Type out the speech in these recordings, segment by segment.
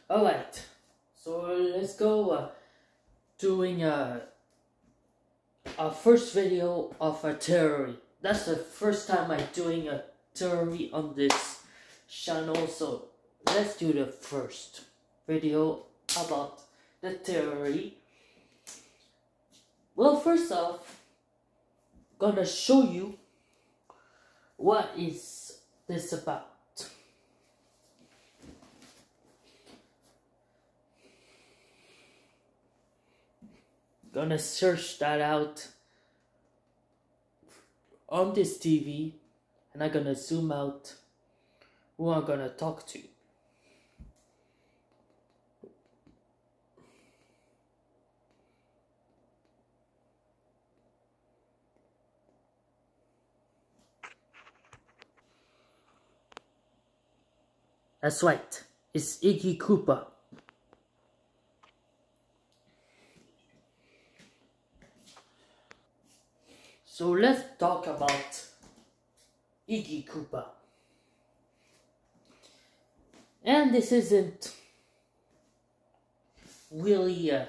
Alright, so let's go doing our first video of a theory. That's the first time I'm doing a theory on this channel, so let's do the first video about the theory. Well, first off, gonna show you what is this about. Gonna search that out on this TV, and I'm gonna zoom out who I'm gonna talk to. That's right, it's Iggy Koopa. So let's talk about Iggy Koopa. And this isn't really a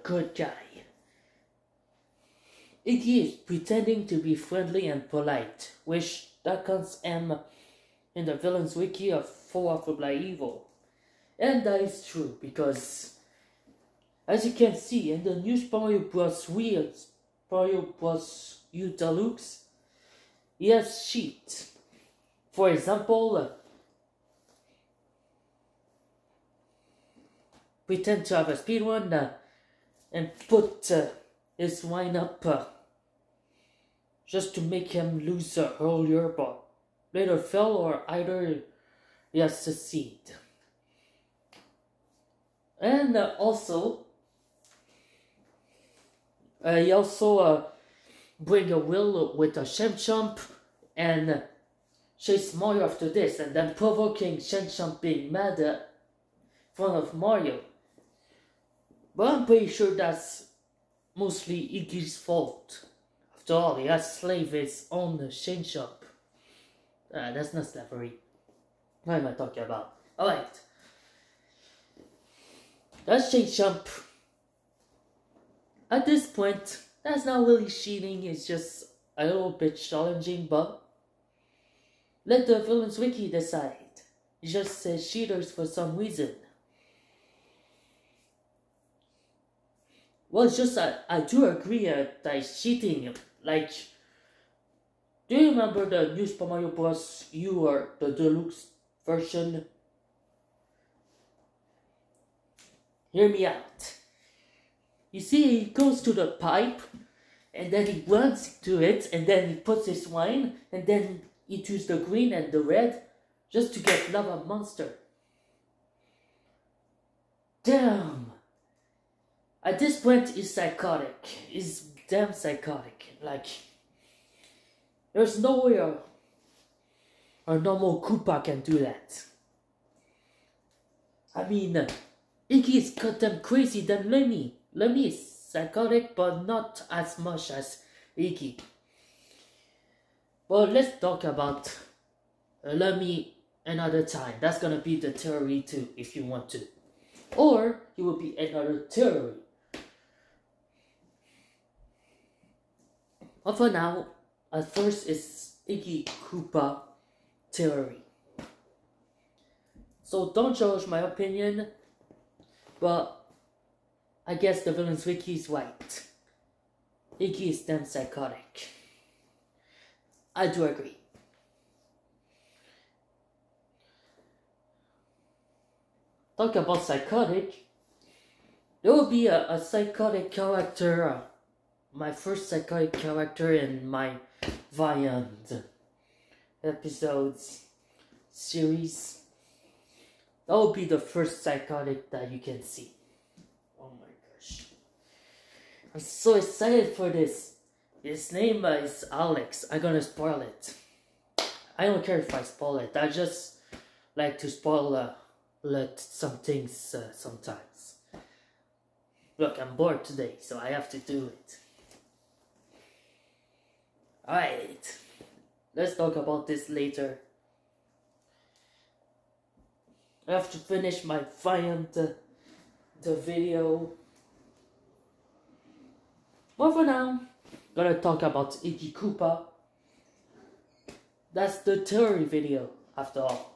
good guy. Iggy is pretending to be friendly and polite, which that comes in the villain's wiki of Full of Black Evil. And that is true, because as you can see in the new Super Mario Bros. Wii and Super Mario Bros. U Deluxe, he has cheats. For example, pretend to have a speedrun and put his wine up just to make him lose earlier, but later fail, or either he has succeed. And also, he also bring a wheel with a Shenchump and chase Mario after this, and then provoking Shenchump being mad in front of Mario. But I'm pretty sure that's mostly Iggy's fault. After all, he has slaved his own Shenchump. That's not slavery. What am I talking about? Alright. That's Shenchump. At this point, that's not really cheating, it's just a little bit challenging, but let the villain's wiki decide. It just says cheaters for some reason. Well, it's just I do agree that it's cheating. Like, do you remember the new Super Mario Bros. U or the Deluxe version? Hear me out. You see, he goes to the pipe, and then he runs to it, and then he puts his wine, and then he chooses the green and the red, just to get Lava Monster. Damn! At this point, he's psychotic. He's damn psychotic. Like, there's no way a normal Koopa can do that. I mean, Iggy is goddamn crazy than Lemmy. Lemmy is psychotic, but not as much as Iggy. Well, let's talk about Lemmy another time. That's gonna be the theory too, if you want to. Or, it will be another theory. But for now, at first is Iggy Koopa theory. So don't judge my opinion, but I guess the villain's wiki is right. Iggy is damn psychotic. I do agree. Talk about psychotic. There will be a psychotic character, my first psychotic character in my Viand episodes series. That will be the first psychotic that you can see. Oh my gosh. I'm so excited for this. His name is Alex. I'm gonna spoil it. I don't care if I spoil it. I just like to spoil some things sometimes. Look, I'm bored today, so I have to do it. Alright, let's talk about this later. I have to finish my Viant the video. But for now, gonna talk about Iggy Koopa. That's the theory video, after all.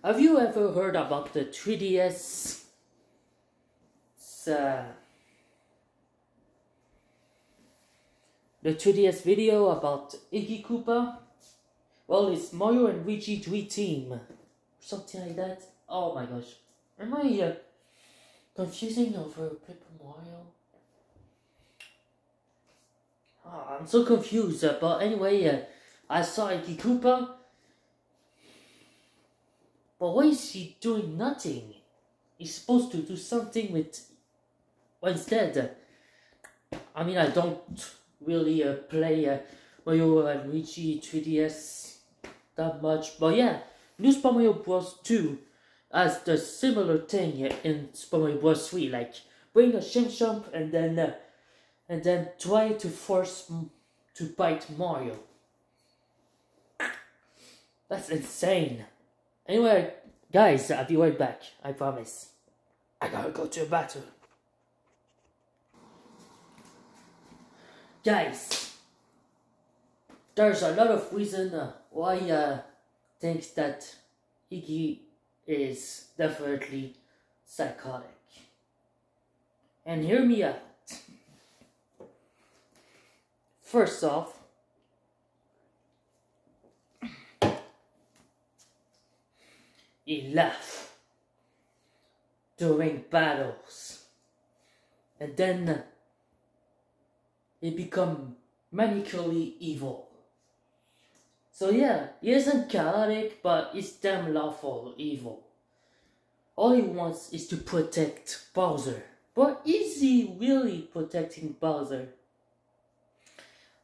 Have you ever heard about the 3DS? The 3DS video about Iggy Koopa? Well, it's Mario and Luigi Dream Team. Something like that. Oh my gosh. Am I confusing over Paper Mario? Oh, I'm so confused. But anyway, I saw Iggy Koopa. But why is he doing nothing? He's supposed to do something with... Well, instead, I mean, I don't really play Mario and Luigi 3DS that much. But yeah, New Super Mario Bros. 2 has the similar thing in Super Mario Bros. 3. Like, bring a Shim Jump and then try to force to bite Mario. That's insane. Anyway, guys, I'll be right back. I promise. I gotta go to a bathroom. Guys, there's a lot of reason why I think that Iggy is definitely psychotic. And hear me out. First off, he laughs during battles, and then he become manically evil. So yeah, he isn't chaotic, but he's damn lawful evil. All he wants is to protect Bowser. But is he really protecting Bowser?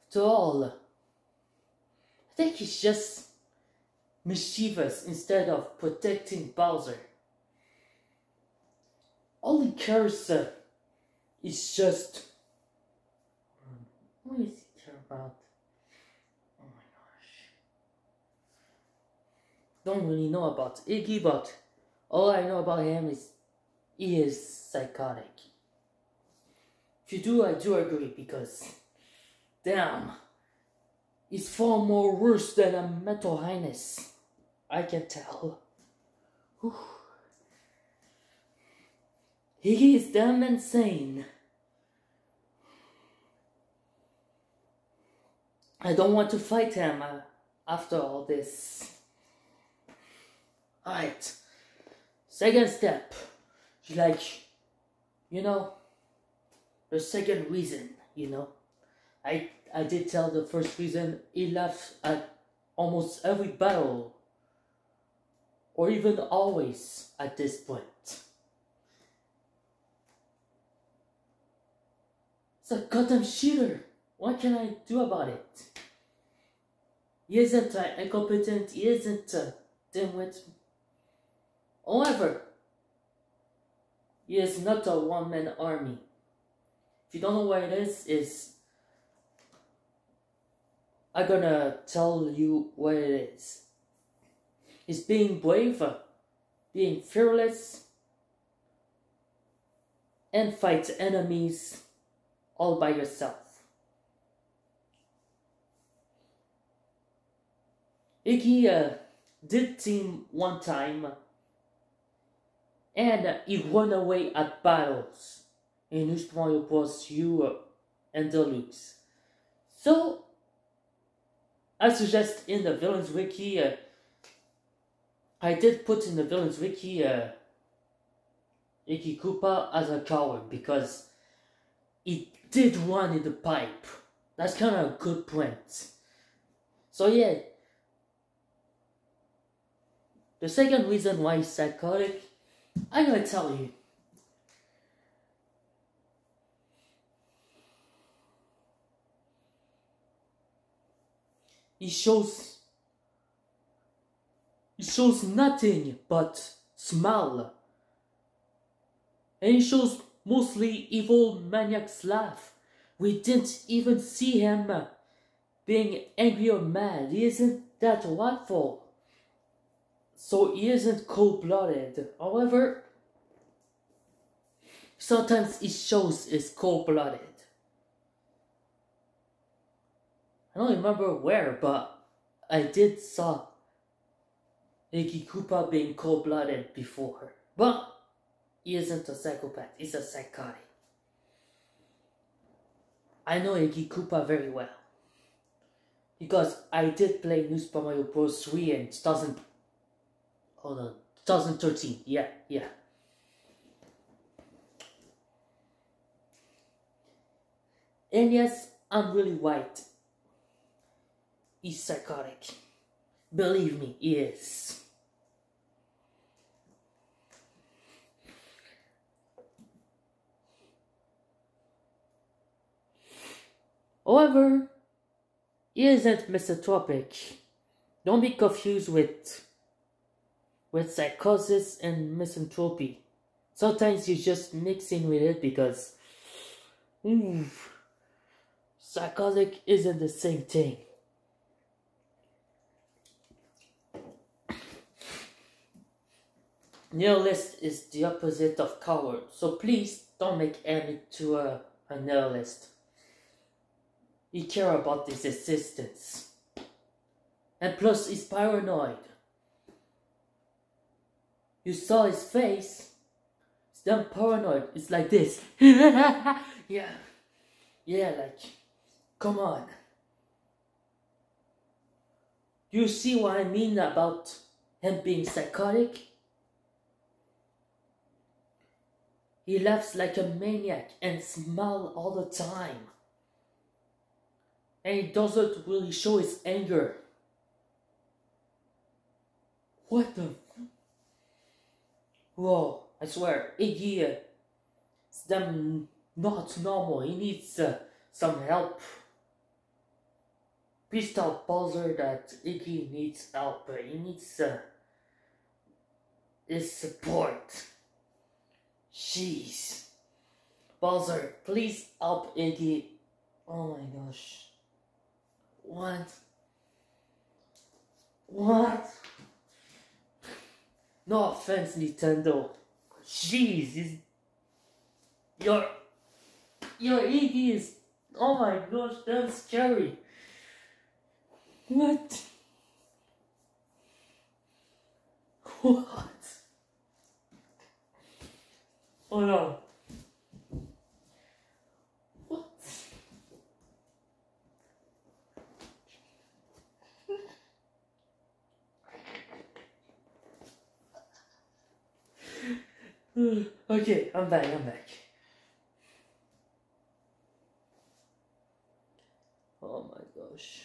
After all, I think he's just mischievous instead of protecting Bowser. All he cares is just... What is he care about? Oh my gosh. Don't really know about Iggy, but all I know about him is he is psychotic. If you do, I do agree, because damn, he's far more worse than a mental highness. I can tell. Whew. He is damn insane. I don't want to fight him after all this. Alright. Second step. Like, you know, the second reason, you know. I did tell the first reason, he laughs at almost every battle. Or even always at this point. It's a goddamn shooter. What can I do about it? He isn't incompetent, he isn't dimwit. However, he is not a one-man army. If you don't know what it is I'm gonna tell you what it is. It's being brave, being fearless, and fight enemies all by yourself. Iggy did team one time, and he run away at battles in New Super Mario Bros. U and Deluxe. So, I suggest in the Villains Wiki, I did put in the Villains Wiki Iggy Koopa as a coward because he did run in the pipe. That's kind of a good point. So yeah, the second reason why he's psychotic, I'm gonna tell you. He shows nothing but smile. And he shows mostly evil maniac's laugh We didn't even see him being angry or mad. He isn't that watchful. So he isn't cold-blooded. However, sometimes he shows is cold-blooded. I don't remember where, but I did saw Iggy Koopa being cold-blooded before. But he isn't a psychopath, he's a psychotic. I know Iggy Koopa very well. Because I did play New Super Mario Bros. 3 in 2013. Yeah. And yes, I'm really white. He's psychotic. Believe me, he is. However, he isn't misanthropic. Don't be confused with psychosis and misanthropy. Sometimes you just mix in with it because psychotic isn't the same thing. Nihilist is the opposite of coward, so please don't make Amy to a nihilist. He cares about his existence. And plus, he's paranoid. You saw his face. He's damn paranoid. It's like this. Yeah, like, come on. You see what I mean about him being psychotic? He laughs like a maniac and smiles all the time. And he doesn't really show his anger. What the? Whoa, I swear, Iggy is damn not normal. He needs some help. Please tell Bowser that Iggy needs help. He needs his support. Jeez. Bowser, please help Iggy. Oh my gosh. What? No offense, Nintendo. Jeez, your Iggy is, oh my gosh, that's scary. What? Oh no. What? Okay, I'm back. Oh my gosh.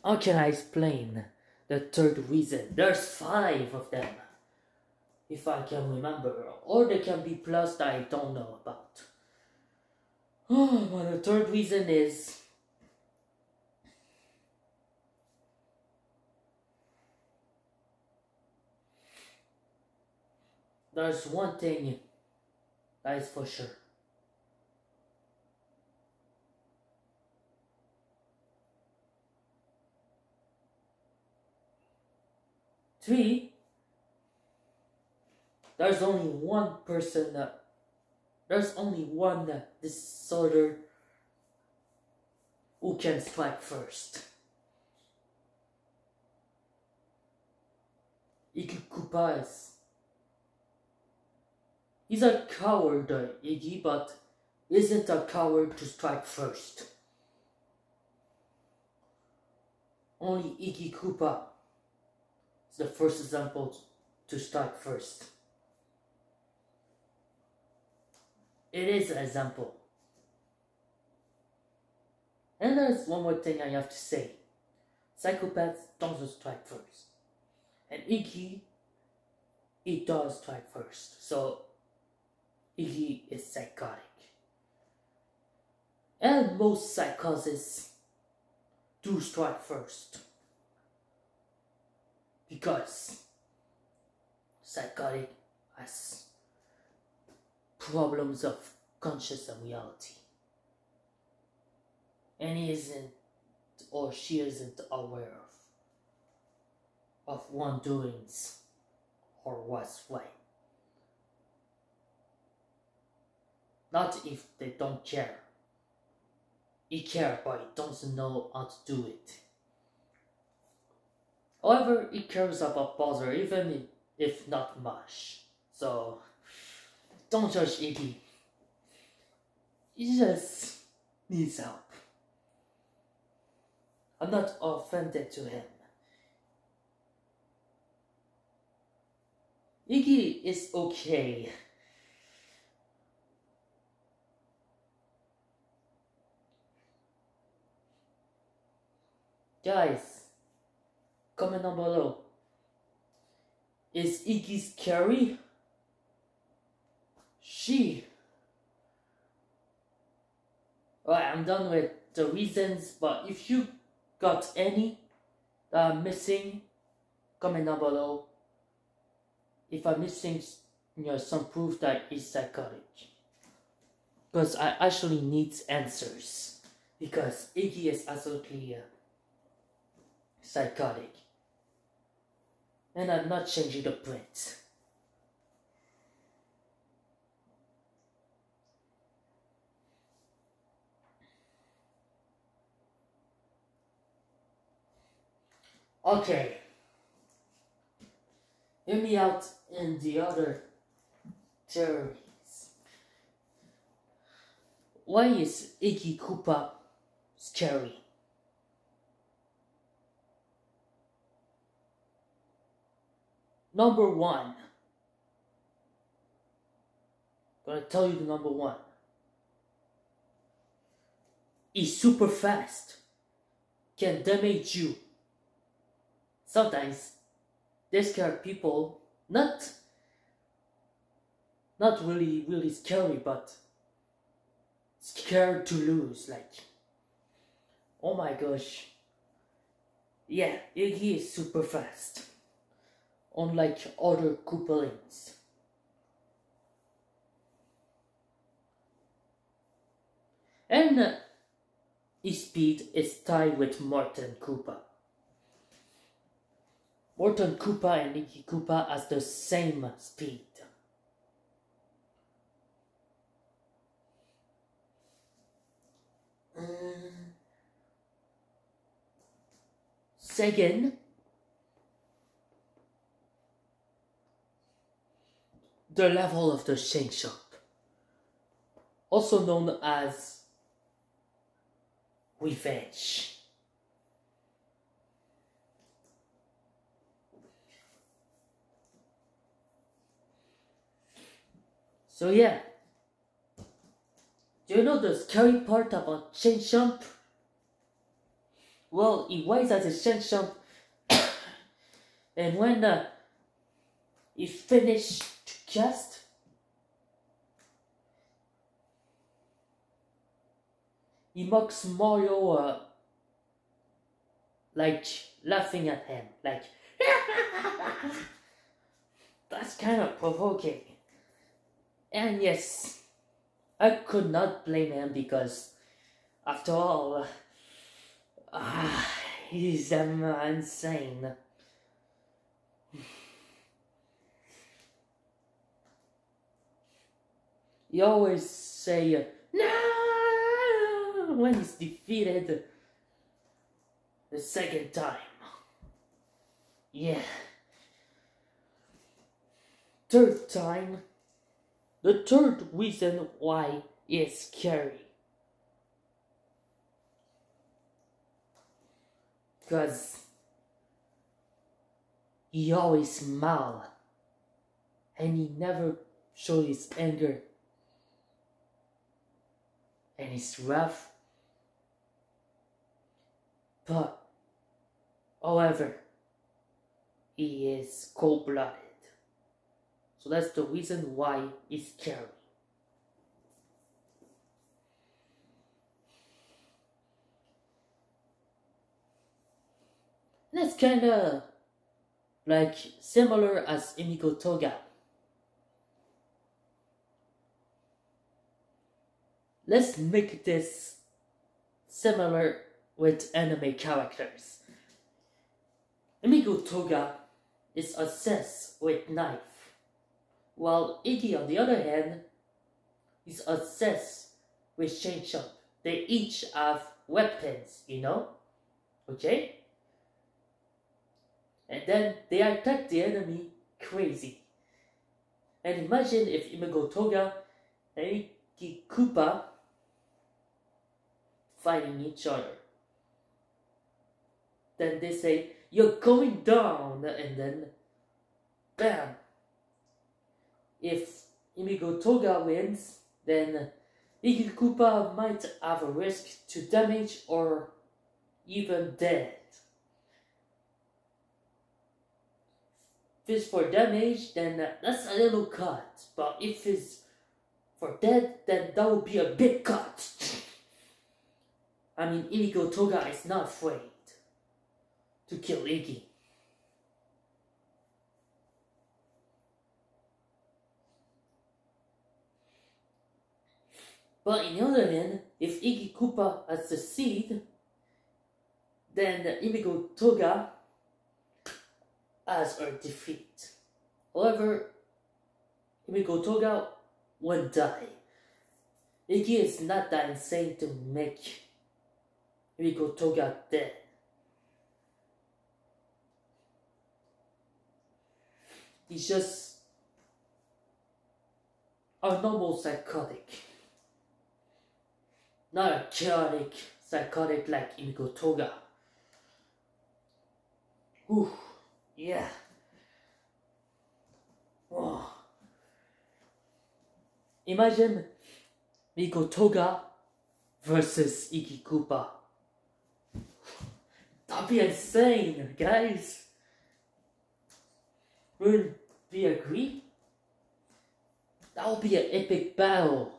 How can I explain the third reason? There's 5 of them. If I can remember. Or they can be plus that I don't know about. Oh, but the third reason is there's one thing that is for sure. Three, there's only one person, there's only one disorder who can strike first. Iggy Koopa is. He's a coward, Iggy, but isn't a coward to strike first. Only Iggy Koopa is the first example to strike first. It is an example. And there's one more thing I have to say. Psychopaths don't strike first. And Iggy, he does strike first. So Iggy is psychotic. And most psychosis do strike first. Because psychotic has problems of conscious and reality. and he isn't or she isn't aware of wrongdoings or what's right. Not if they don't care. He cares, but he doesn't know how to do it. However, he cares about Bowser, even if not much. So, don't judge Iggy. He just needs help. I'm not offended to him. Iggy is okay. Guys, comment down below. Is Iggy scary? Alright, I'm done with the reasons, but if you got any that I'm missing, comment down below. If I'm missing, some proof that he's psychotic. Because I actually need answers. Because Iggy is absolutely psychotic. And I'm not changing the print. Okay. Hear me out in the other theories. Why is Iggy Koopa scary? Number one. Gonna tell you the number one. He's super fast. Can damage you. Sometimes they scare people, not really scary, but scared to lose, like, oh my gosh. Yeah, Iggy is super fast, unlike other Koopalings. And his speed is tied with Morton Koopa. Morton Koopa and Iggy Koopa has the same speed. Second, the level of the Shane Shop, also known as revenge. So yeah, do you know the scary part about Shane Shop? Well, he waits at the Shane Shop, and when he finished to cast, he mocks Mario, like laughing at him, like that's kind of provoking. And yes, I could not blame him because, after all, he's insane. He always say no when he's defeated the second time. Yeah. Third time. The third reason why it's scary. Because he always smiles and he never shows his anger and he's rough. But, however, he is cold-blooded. So that's the reason why it's scary. And that's kinda like similar as Emiko Toga. Let's make this similar with anime characters. Emigo Toga is obsessed with knife, while Iggy on the other hand is obsessed with chainsaw. They each have weapons, you know? Okay? And then they attack the enemy crazy. And imagine if Emigo Toga and Iggy Koopa fighting each other. Then they say, "You're going down," and then bam. If Emigo Toga wins, then Iggy Koopa might have a risk to damage or even dead. If it's for damage, then that's a little cut. But if it's for dead, then that would be a big cut. I mean, Emigo Toga is not afraid to kill Iggy. But on the other hand, if Iggy Koopa has the seed, then Emigo Toga has her defeat. However, Emigo Toga won't die. Iggy is not that insane to make Emigo Toga dead. He's just a normal psychotic. Not a chaotic psychotic like Emigo Toga. Whew, yeah. Oh. Imagine Emigo Toga versus Iggy Koopa. That'd be insane, guys. Would we agree? That would be an epic battle.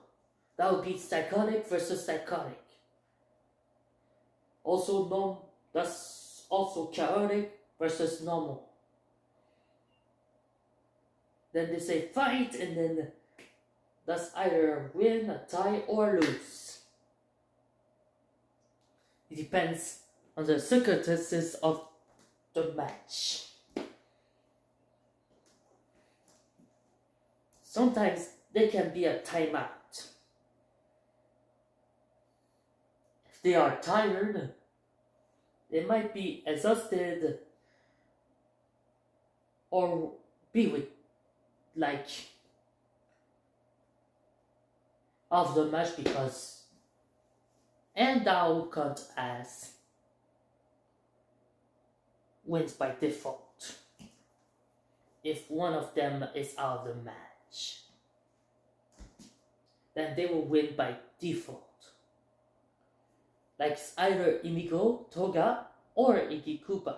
That would be psychotic versus psychotic. That's also chaotic versus normal. Then they say fight, and then that's either win, a tie, or lose. It depends on the circumstances of the match. Sometimes there can be a timeout. If they are tired, they might be exhausted or be with of the match because Endao count as wins by default if one of them is out of the match. Then they will win by default. Like either Emigo Toga or Iggy Koopa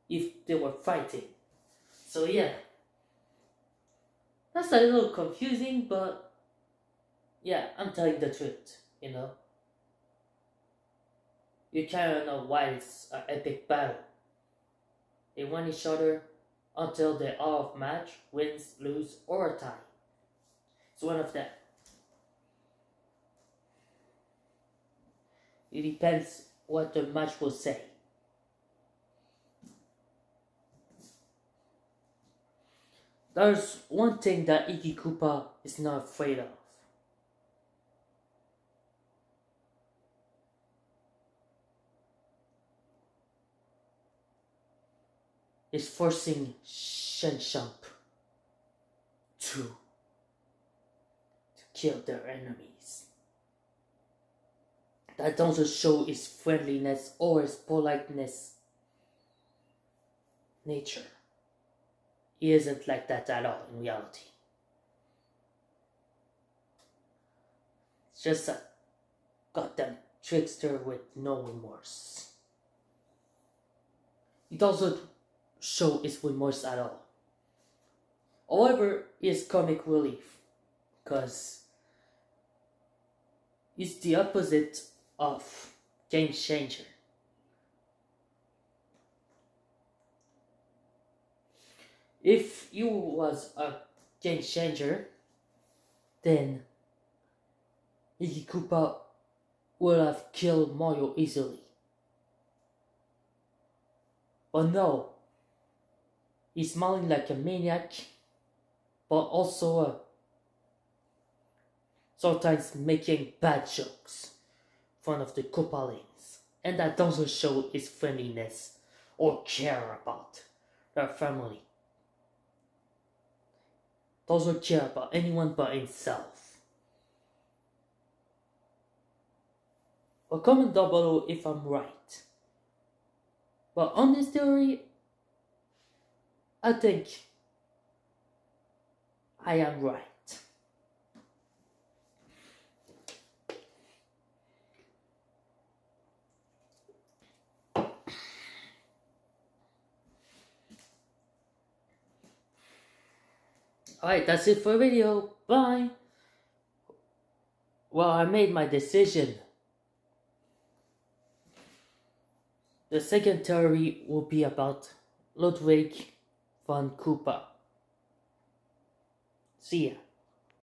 if they were fighting. So yeah, that's a little confusing, but yeah, I'm telling the truth, you know. You kind of know why it's an epic battle. They want each other until they're out of match, wins, lose, or a tie. It's one of them. It depends what the match will say. There's one thing that Iggy Koopa is not afraid of. Is forcing Shenshump to kill their enemies. That doesn't show his friendliness or his politeness nature. He isn't like that at all in reality. It's just a goddamn trickster with no remorse. He doesn't show his remorse at all. However, he is comic relief because he's the opposite of Game Changer. If you was a Game Changer, then Iggy Koopa would have killed Mario easily. But no, he's smiling like a maniac, but also sometimes making bad jokes in front of the Koopalings, and that doesn't show his friendliness or care about their family. Doesn't care about anyone but himself. But comment down below if I'm right. But on this theory, I think I am right. Alright, that's it for the video. Bye. Well, I made my decision. The second theory will be about Ludwig von Koopa. See ya.